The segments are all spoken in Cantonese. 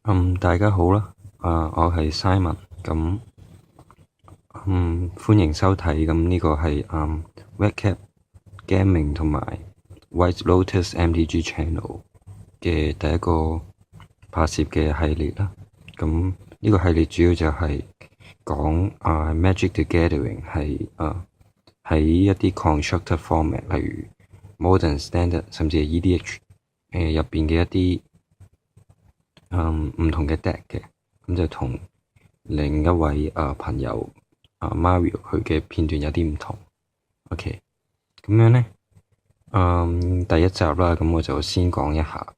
大家好啦，我係 Simon，咁歡迎收睇，咁呢個係Redcat Gaming 同埋 White Lotus MTG Channel 嘅第一個拍攝嘅系列啦。咁呢個系列主要就係講Magic the Gathering 係喺一啲 constructed format，例如 Modern Standard 甚至係 EDH 入邊嘅一啲唔同嘅 deck 嘅，咁就同另一位朋友Mario 佢嘅片段有啲唔同。OK，咁樣咧，第一集啦，咁我就先講一下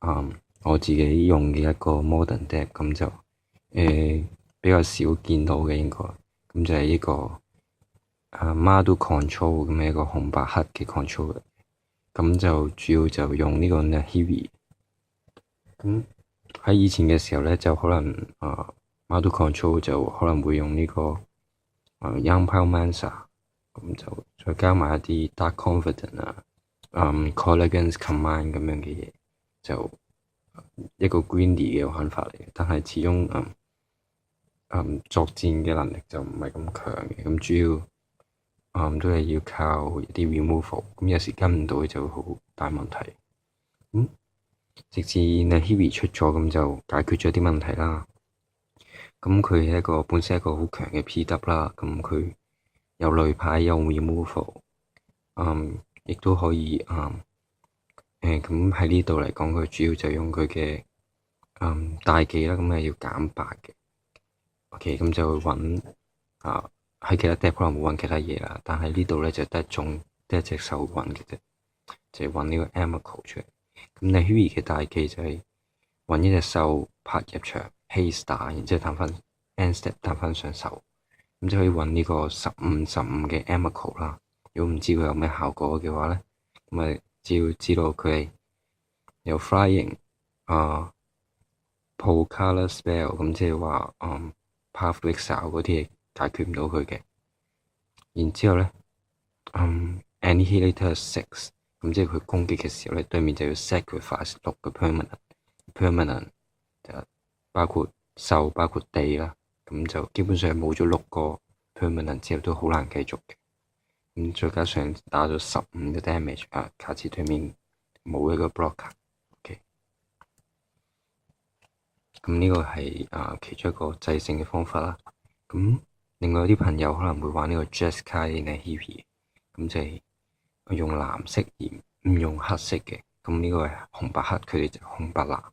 我自己用嘅一個 Modern deck，咁就比較少見到嘅應該，咁就係呢個Mardu Control 咁嘅一個紅白黑嘅 control，咁就主要就用呢個 Nahiri。咁喺以前嘅時候咧，就可能Mardu Control 就可能會用呢個Young Pyromancer，咁就再加埋一啲 Dark Confidant Colligan's Command 咁樣嘅嘢，就一個 greedy 嘅玩法嚟嘅。但係始終作戰嘅能力就唔係咁強嘅，咁主要都係要靠一啲 removal，咁有時跟唔到就好大問題。直至 Nahiri 出咗，咁就解決咗啲問題啦。咁佢係本身係一個好強嘅 PW 啦，咁佢有類牌有 removal，亦都可以咁喺呢度嚟講，佢主要就用佢嘅大技啦，咁係要減8嘅。OK，咁就揾喺其他 deck 可能冇揾其他嘢啦，但係呢度咧就得一隻手揾嘅啫，就係揾呢個 Emrakul 出嚟。咁 Nahiri 嘅大技就係揾一隻獸拍入場 haste 打，然之後彈翻 end step 彈翻上手，咁就可以揾呢個15嘅 Emrakul 啦。如果唔知佢有咩效果嘅話咧，咁咪只要知道佢係有 flying pull color spell， 咁即係話path to exile 嗰啲嘢解決唔到佢嘅。然之後咧Annihilator 6。咁即係佢攻擊嘅時候咧，對面就要 sacrifice 6個 permanent，就包括獸包括地啦，咁就基本上冇咗6個 permanent 之後都好難繼續嘅。咁再加上打咗15嘅 damage，卡至對面冇一個 blocker。OK，咁呢個係其中一個制勝嘅方法啦。咁另外有啲朋友可能會玩呢個 Jeskai Nahiri，咁就係用藍色而唔用黑色嘅，咁呢個係紅白黑，佢哋就紅白藍。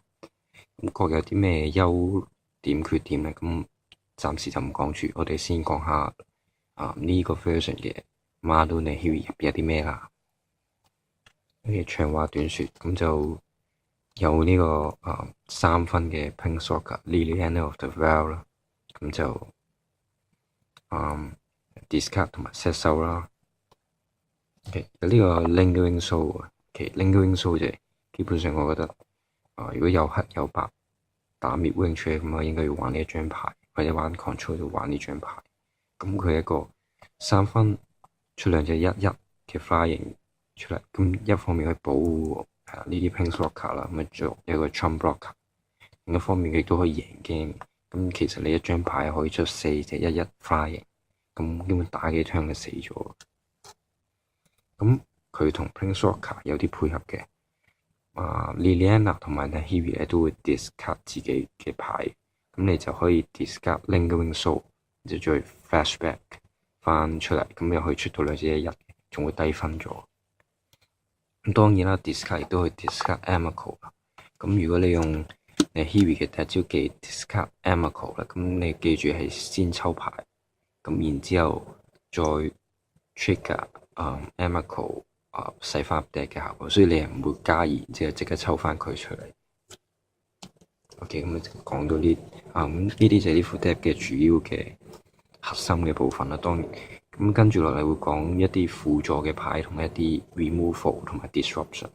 咁各有啲咩優點缺點咧？咁暫時就唔講住，我哋先講下呢個 version 嘅 Mardu Nahiri 入邊有啲咩啦。長話短説，咁就有呢個3分嘅 Planeswalker Liliana of the Veil 啦，咁就discard 同埋 set 手啦。有呢個 Lingering Soul， Lingering Soul 就基本上我覺得如果有黑有白打 Midrange 出嚟，咁我應該要玩呢一張牌，或者玩 Control 就玩呢張牌。咁佢係一個3分出2隻1/1嘅 Flying 出嚟，咁一方面可以保護呢啲 Planeswalker 啦，咁做一個 Trump Blocker， 另一方面亦都可以贏 game。咁其實你一張牌可以出4隻1/1 Flying， 咁基本打幾槍就死咗。咁佢同 Planeswalker 有啲配合嘅，Liliana 同埋 Nahiri 咧都會 discard 自己嘅牌，咁你就可以 discard Lingering Soul， 就再 flashback 翻出嚟，咁又可以出到2隻1/1，仲會低分咗。咁當然啦 ，discard 亦都可以 discard Emrakul 啦。咁如果你用 Nahiri 嘅第一招技 discard Emrakul 啦，咁你記住係先抽牌，咁然之後再 trigger Emrakul 細翻 deck 嘅效果，所以你係唔會加然之後即刻抽翻佢出嚟。OK， 咁就講到呢啲就係呢副 deck 嘅主要嘅核心嘅部分啦。當然咁跟住落嚟會講一啲輔助嘅牌同一啲 removal 同埋 disruption。